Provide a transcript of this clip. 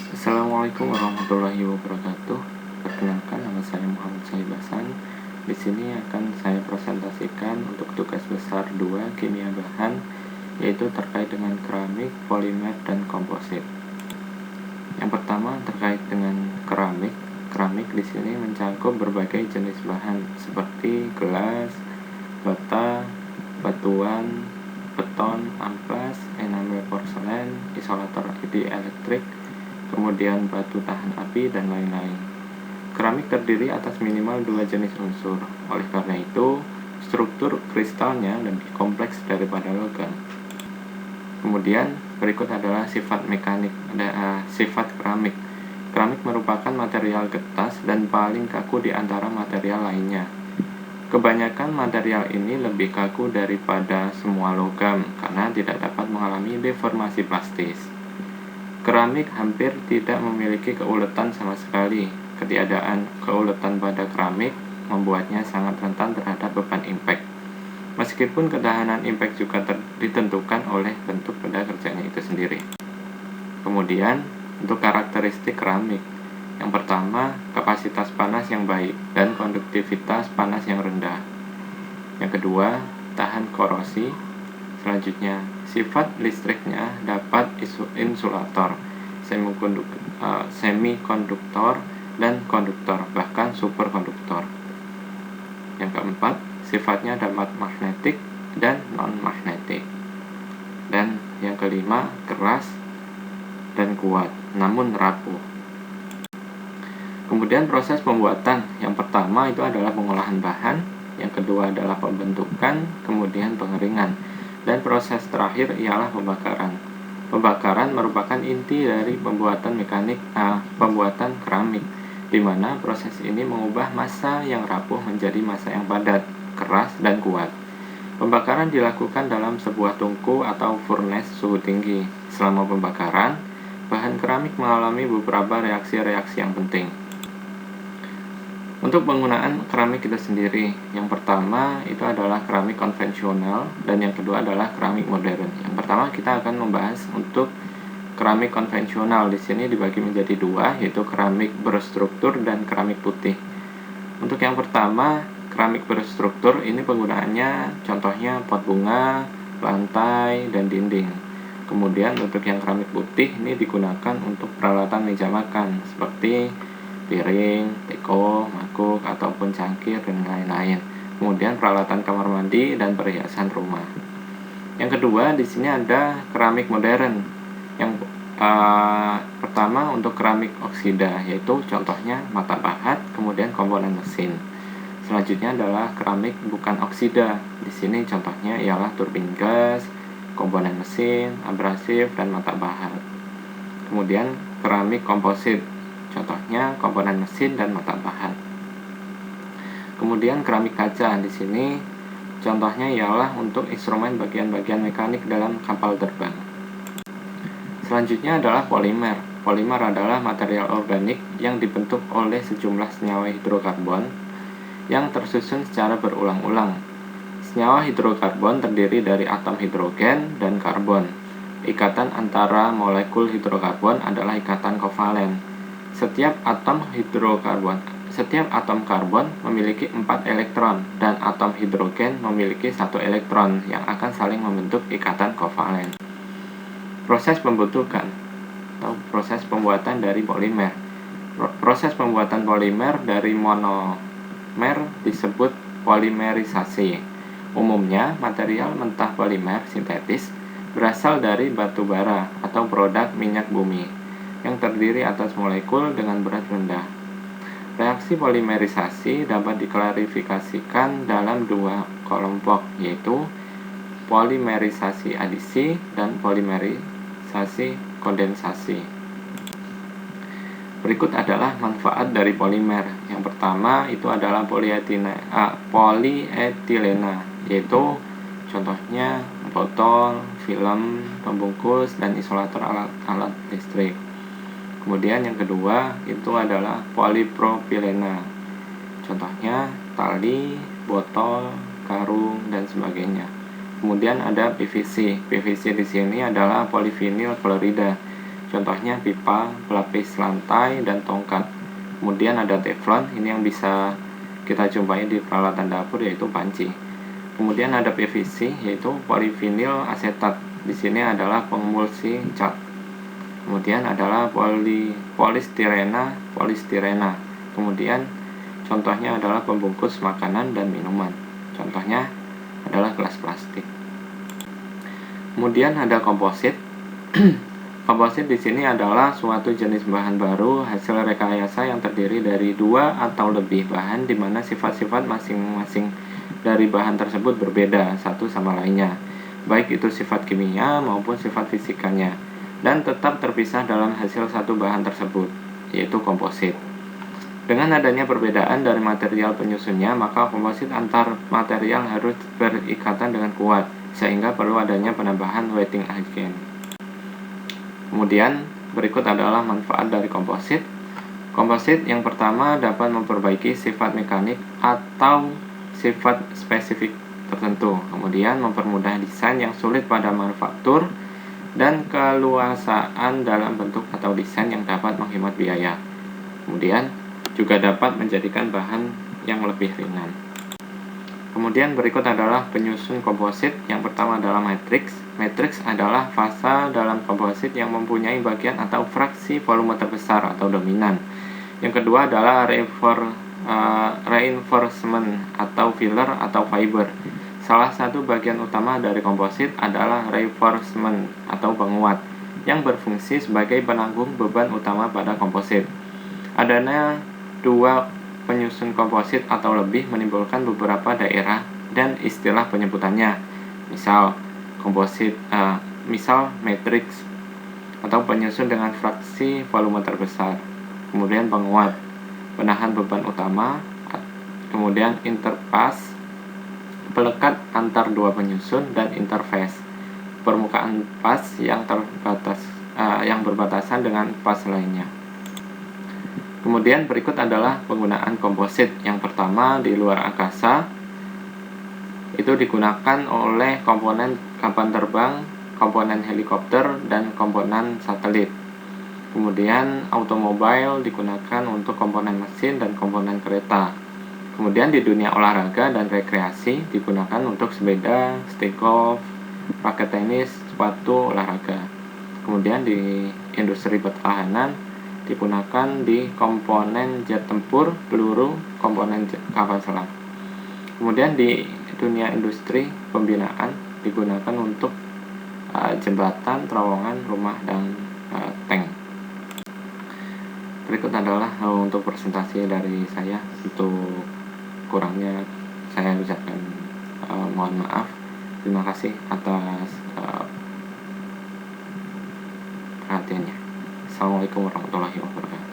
Assalamualaikum warahmatullahi wabarakatuh. Perkenalkan, nama saya Muhammad Syahib Hasan. Di sini akan saya presentasikan untuk tugas besar 2 kimia bahan, yaitu terkait dengan keramik, polimer, dan komposit. Yang pertama terkait dengan keramik. Keramik di sini mencakup berbagai jenis bahan seperti gelas, bata, batuan, beton, amplas, enamel porselen, isolator elektrik, kemudian batu tahan api, dan lain-lain. Keramik terdiri atas minimal 2 jenis unsur. Oleh karena itu, struktur kristalnya lebih kompleks daripada logam. Kemudian berikut adalah sifat mekanik, sifat keramik. Keramik merupakan material getas dan paling kaku di antara material lainnya. Kebanyakan material ini lebih kaku daripada semua logam karena tidak dapat mengalami deformasi plastis. Keramik hampir tidak memiliki keuletan sama sekali. Ketiadaan keuletan pada keramik membuatnya sangat rentan terhadap beban impact. Meskipun ketahanan impact juga ditentukan oleh bentuk benda kerjanya itu sendiri. Kemudian, untuk karakteristik keramik. Yang pertama, kapasitas panas yang baik dan konduktivitas panas yang rendah. Yang kedua, tahan korosi. Selanjutnya, sifat listriknya dapat insulator, semikonduktor, dan konduktor, bahkan superkonduktor. Yang keempat, sifatnya dapat magnetik dan non-magnetik. Dan yang kelima, keras dan kuat, namun rapuh. Kemudian proses pembuatan. Yang pertama itu adalah pengolahan bahan, yang kedua adalah pembentukan, kemudian pengeringan. Dan proses terakhir ialah pembakaran. Pembakaran merupakan inti dari pembuatan keramik, di mana proses ini mengubah massa yang rapuh menjadi massa yang padat, keras, dan kuat. Pembakaran dilakukan dalam sebuah tungku atau furnace suhu tinggi. Selama pembakaran, bahan keramik mengalami beberapa reaksi-reaksi yang penting. Untuk penggunaan keramik itu sendiri, yang pertama itu adalah keramik konvensional dan yang kedua adalah keramik modern. Yang pertama kita akan membahas untuk keramik konvensional. Di sini dibagi menjadi 2, yaitu keramik berstruktur dan keramik putih. Untuk yang pertama, keramik berstruktur ini penggunaannya contohnya pot bunga, lantai, dan dinding. Kemudian untuk yang keramik putih ini digunakan untuk peralatan meja makan seperti piring, teko, mangkuk, ataupun cangkir, dan lain-lain. Kemudian peralatan kamar mandi dan perhiasan rumah. Yang kedua, di sini ada keramik modern. Yang pertama untuk keramik oksida, yaitu contohnya mata pahat, kemudian komponen mesin. Selanjutnya adalah keramik bukan oksida. Di sini contohnya ialah turbin gas, komponen mesin, abrasif, dan mata pahat. Kemudian keramik komposit, contohnya komponen mesin dan mata pahat. Kemudian keramik kaca, di sini contohnya ialah untuk instrumen bagian-bagian mekanik dalam kapal terbang. Selanjutnya adalah polimer. Polimer adalah material organik yang dibentuk oleh sejumlah senyawa hidrokarbon yang tersusun secara berulang-ulang. Senyawa hidrokarbon terdiri dari atom hidrogen dan karbon. Ikatan antara molekul hidrokarbon adalah ikatan kovalen. Setiap atom karbon memiliki 4 elektron dan atom hidrogen memiliki 1 elektron yang akan saling membentuk ikatan kovalen. Proses pembentukan atau proses pembuatan dari polimer. Proses pembuatan polimer dari monomer disebut polimerisasi. Umumnya, material mentah polimer sintetis berasal dari batu bara atau produk minyak bumi yang terdiri atas molekul dengan berat rendah. Reaksi polimerisasi dapat diklarifikasikan dalam 2 kelompok, yaitu polimerisasi adisi dan polimerisasi kondensasi. Berikut adalah manfaat dari polimer. Yang pertama itu adalah polietilena, yaitu contohnya botol, film, pembungkus, dan isolator alat listrik. Kemudian yang kedua itu adalah polipropilena, contohnya tali, botol, karung, dan sebagainya. Kemudian ada PVC. PVC di sini adalah polivinil klorida, contohnya pipa, pelapis lantai, dan tongkat. Kemudian ada teflon, ini yang bisa kita jumpai di peralatan dapur, yaitu panci. Kemudian ada PVC, yaitu polivinil asetat. Di sini adalah pengemulsi cat. Kemudian adalah polistirena. Kemudian contohnya adalah pembungkus makanan dan minuman. Contohnya adalah gelas plastik. Kemudian ada komposit. Komposit di sini adalah suatu jenis bahan baru hasil rekayasa yang terdiri dari 2 atau lebih bahan, di mana sifat-sifat masing-masing dari bahan tersebut berbeda satu sama lainnya, baik itu sifat kimia maupun sifat fisikanya, dan tetap terpisah dalam hasil satu bahan tersebut, yaitu komposit. Dengan adanya perbedaan dari material penyusunnya, maka komposit antar material harus berikatan dengan kuat, sehingga perlu adanya penambahan wetting agent. Kemudian berikut adalah manfaat dari komposit. Komposit yang pertama dapat memperbaiki sifat mekanik atau sifat spesifik tertentu. Kemudian mempermudah desain yang sulit pada manufaktur dan keluasaan dalam bentuk atau desain yang dapat menghemat biaya. Kemudian juga dapat menjadikan bahan yang lebih ringan. Kemudian berikut adalah penyusun komposit. Yang pertama adalah matriks. Matriks adalah fasa dalam komposit yang mempunyai bagian atau fraksi volume terbesar atau dominan. Yang kedua adalah reinforcement atau filler atau fiber. Salah satu bagian utama dari komposit adalah reinforcement atau penguat yang berfungsi sebagai penanggung beban utama pada komposit. Adanya 2 penyusun komposit atau lebih menimbulkan beberapa daerah dan istilah penyebutannya. Misal matriks atau penyusun dengan fraksi volume terbesar. Kemudian penguat, penahan beban utama. Kemudian interface, pelekat antar 2 penyusun, dan interface, permukaan pas yang berbatasan dengan pas lainnya. Kemudian berikut adalah penggunaan komposit. Yang pertama, di luar angkasa itu digunakan oleh komponen kapal terbang, komponen helikopter, dan komponen satelit. Kemudian automobil digunakan untuk komponen mesin dan komponen kereta. Kemudian di dunia olahraga dan rekreasi digunakan untuk sepeda, stick golf, raket tenis, sepatu olahraga. Kemudian di industri pertahanan digunakan di komponen jet tempur, peluru, komponen kapal selam. Kemudian di dunia industri pembinaan digunakan untuk jembatan, terowongan, rumah, dan tank. Berikut adalah untuk presentasi dari saya. Untuk kurangnya saya ucapkan mohon maaf. Terima kasih atas perhatiannya. Assalamualaikum warahmatullahi wabarakatuh.